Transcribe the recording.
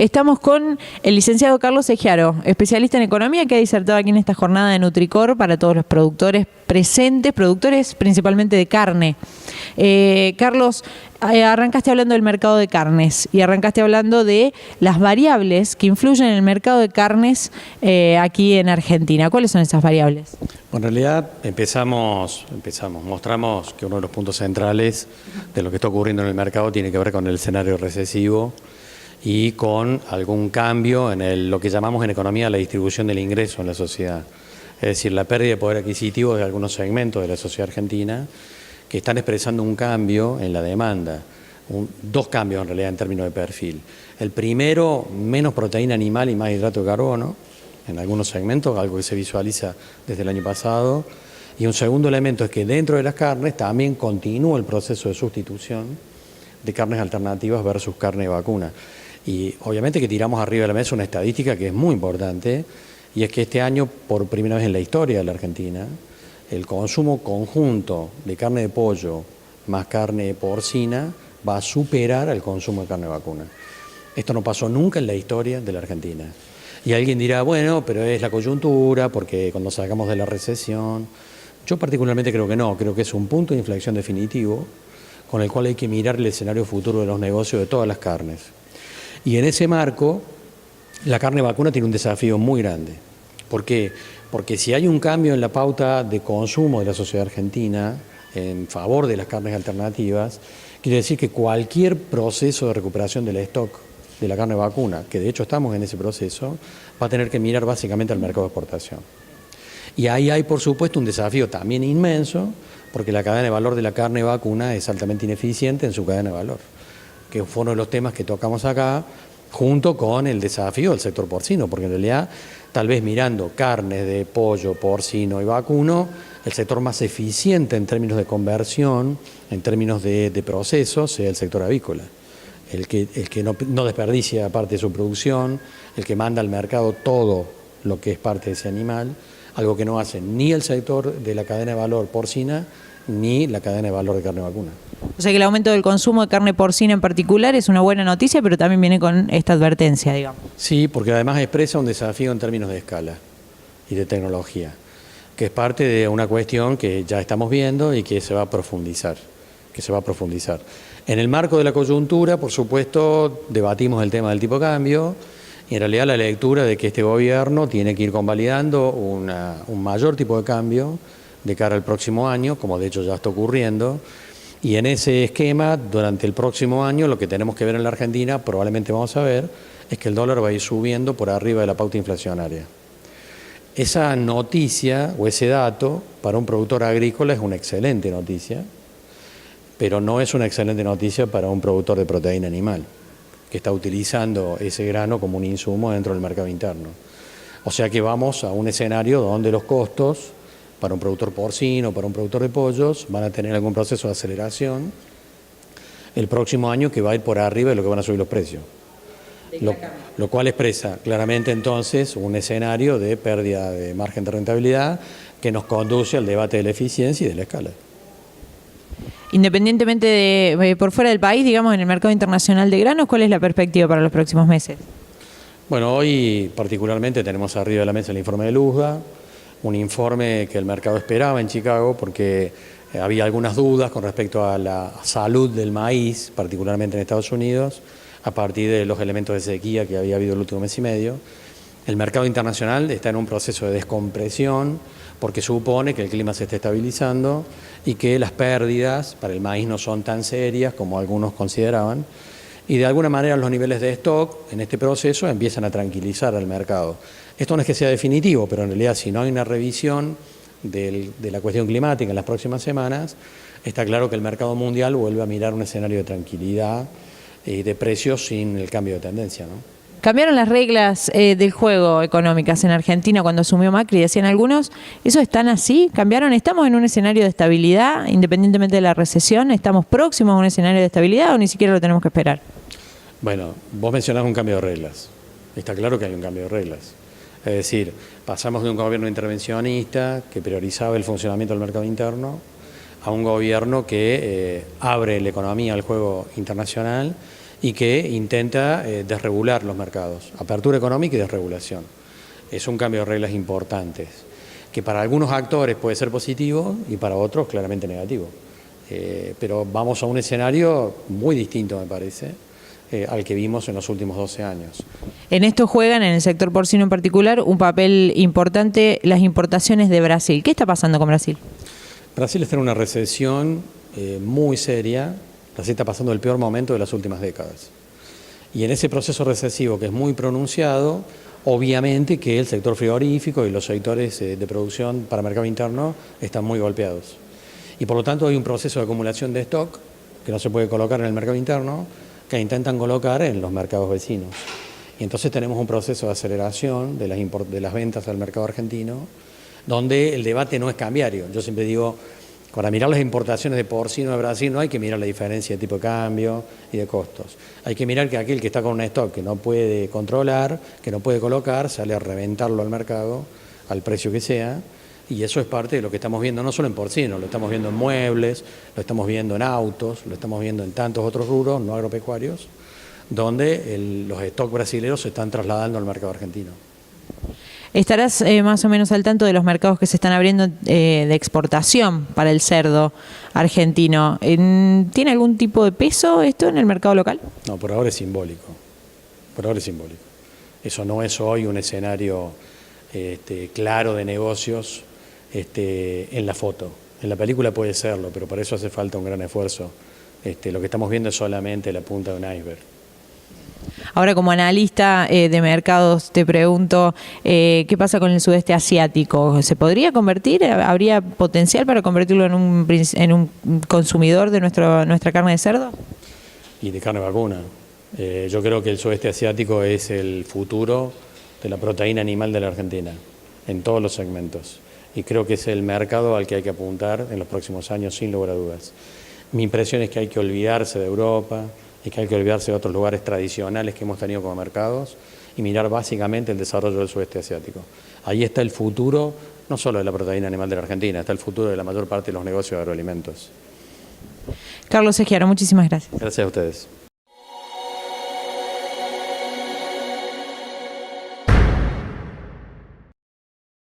Estamos con el licenciado Carlos Eggiaro, especialista en economía que ha disertado aquí en esta jornada de Nutricor para todos los productores presentes, productores principalmente de carne. Carlos, arrancaste hablando del mercado de carnes y arrancaste hablando de las variables que influyen en el mercado de carnes aquí en Argentina. ¿Cuáles son esas variables? Bueno, en realidad mostramos que uno de los puntos centrales de lo que está ocurriendo en el mercado tiene que ver con el escenario recesivo y con algún cambio en lo que llamamos en economía la distribución del ingreso en la sociedad. Es decir, la pérdida de poder adquisitivo de algunos segmentos de la sociedad argentina que están expresando un cambio en la demanda, dos cambios en realidad en términos de perfil. El primero, menos proteína animal y más hidrato de carbono, en algunos segmentos, algo que se visualiza desde el año pasado. Y un segundo elemento es que dentro de las carnes también continúa el proceso de sustitución de carnes alternativas versus carne de vacuna. Y obviamente que tiramos arriba de la mesa una estadística que es muy importante, y es que este año, por primera vez en la historia de la Argentina, el consumo conjunto de carne de pollo más carne porcina va a superar el consumo de carne de vacuna. Esto no pasó nunca en la historia de la Argentina. Y alguien dirá, bueno, pero es la coyuntura, porque cuando salgamos de la recesión. Yo particularmente creo que no, creo que es un punto de inflexión definitivo con el cual hay que mirar el escenario futuro de los negocios de todas las carnes. Y en ese marco, la carne vacuna tiene un desafío muy grande. ¿Por qué? Porque si hay un cambio en la pauta de consumo de la sociedad argentina en favor de las carnes alternativas, quiere decir que cualquier proceso de recuperación del stock de la carne vacuna, que de hecho estamos en ese proceso, va a tener que mirar básicamente al mercado de exportación. Y ahí hay, por supuesto, un desafío también inmenso, porque la cadena de valor de la carne vacuna es altamente ineficiente en su cadena de valor, que fue uno de los temas que tocamos acá, junto con el desafío del sector porcino, porque en realidad, tal vez mirando carnes de pollo, porcino y vacuno, el sector más eficiente en términos de conversión, en términos de procesos, sea el sector avícola. El que no desperdicia parte de su producción, el que manda al mercado todo lo que es parte de ese animal, algo que no hace ni el sector de la cadena de valor porcina, ni la cadena de valor de carne vacuna. O sea que el aumento del consumo de carne porcina en particular es una buena noticia, pero también viene con esta advertencia, digamos. Sí, porque además expresa un desafío en términos de escala y de tecnología, que es parte de una cuestión que ya estamos viendo y que se va a profundizar, En el marco de la coyuntura, por supuesto, debatimos el tema del tipo de cambio, y en realidad la lectura de que este gobierno tiene que ir convalidando un mayor tipo de cambio de cara al próximo año, como de hecho ya está ocurriendo, y en ese esquema, durante el próximo año, lo que tenemos que ver en la Argentina, probablemente vamos a ver, es que el dólar va a ir subiendo por arriba de la pauta inflacionaria. Esa noticia o ese dato para un productor agrícola es una excelente noticia, pero no es una excelente noticia para un productor de proteína animal, que está utilizando ese grano como un insumo dentro del mercado interno. O sea que vamos a un escenario donde los costos para un productor porcino, para un productor de pollos, van a tener algún proceso de aceleración el próximo año que va a ir por arriba de lo que van a subir los precios. Lo cual expresa claramente entonces un escenario de pérdida de margen de rentabilidad que nos conduce al debate de la eficiencia y de la escala. Independientemente de por fuera del país, digamos, en el mercado internacional de granos, ¿cuál es la perspectiva para los próximos meses? Bueno, hoy particularmente tenemos arriba de la mesa el informe de USDA, un informe que el mercado esperaba en Chicago porque había algunas dudas con respecto a la salud del maíz, particularmente en Estados Unidos, a partir de los elementos de sequía que había habido el último mes y medio. El mercado internacional está en un proceso de descompresión porque supone que el clima se está estabilizando y que las pérdidas para el maíz no son tan serias como algunos consideraban. Y de alguna manera los niveles de stock en este proceso empiezan a tranquilizar al mercado. Esto no es que sea definitivo, pero en realidad si no hay una revisión de la cuestión climática en las próximas semanas, está claro que el mercado mundial vuelve a mirar un escenario de tranquilidad y de precios sin el cambio de tendencia, ¿no? Cambiaron las reglas del juego económicas en Argentina cuando asumió Macri, decían algunos. ¿Eso están así? ¿Cambiaron? ¿Estamos en un escenario de estabilidad independientemente de la recesión? ¿Estamos próximos a un escenario de estabilidad o ni siquiera lo tenemos que esperar? Bueno, vos mencionás un cambio de reglas. Está claro que hay un cambio de reglas. Es decir, pasamos de un gobierno intervencionista que priorizaba el funcionamiento del mercado interno a un gobierno que abre la economía al juego internacional y que intenta desregular los mercados, apertura económica y desregulación. Es un cambio de reglas importantes, que para algunos actores puede ser positivo y para otros claramente negativo. Pero vamos a un escenario muy distinto, me parece, al que vimos en los últimos 12 años. En esto juegan, en el sector porcino en particular, un papel importante las importaciones de Brasil. ¿Qué está pasando con Brasil? Brasil está en una recesión muy seria. Brasil está pasando el peor momento de las últimas décadas. Y en ese proceso recesivo que es muy pronunciado, obviamente que el sector frigorífico y los sectores de producción para mercado interno están muy golpeados. Y por lo tanto hay un proceso de acumulación de stock que no se puede colocar en el mercado interno, que intentan colocar en los mercados vecinos. Y entonces tenemos un proceso de aceleración de las ventas al mercado argentino, donde el debate no es cambiario. Yo siempre digo, para mirar las importaciones de porcino de Brasil no hay que mirar la diferencia de tipo de cambio y de costos. Hay que mirar que aquel que está con un stock que no puede controlar, que no puede colocar, sale a reventarlo al mercado, al precio que sea, y eso es parte de lo que estamos viendo, no solo en porcino, lo estamos viendo en muebles, lo estamos viendo en autos, lo estamos viendo en tantos otros rubros no agropecuarios, donde los stocks brasileños se están trasladando al mercado argentino. ¿Estarás más o menos al tanto de los mercados que se están abriendo de exportación para el cerdo argentino? ¿Tiene algún tipo de peso esto en el mercado local? No, por ahora es simbólico. Por ahora es simbólico. Eso no es hoy un escenario claro de negocios en la foto. En la película puede serlo, pero para eso hace falta un gran esfuerzo. Lo que estamos viendo es solamente la punta de un iceberg. Ahora, como analista de mercados, te pregunto, ¿qué pasa con el sudeste asiático? ¿Se podría convertir? ¿Habría potencial para convertirlo en un consumidor de nuestra carne de cerdo? Y de carne vacuna. Yo creo que el sudeste asiático es el futuro de la proteína animal de la Argentina, en todos los segmentos. Y creo que es el mercado al que hay que apuntar en los próximos años, sin lugar a dudas. Mi impresión es que hay que olvidarse de Europa, y que hay que olvidarse de otros lugares tradicionales que hemos tenido como mercados y mirar básicamente el desarrollo del sudeste asiático. Ahí está el futuro, no solo de la proteína animal de la Argentina, está el futuro de la mayor parte de los negocios de agroalimentos. Carlos Eggiaro, muchísimas gracias. Gracias a ustedes.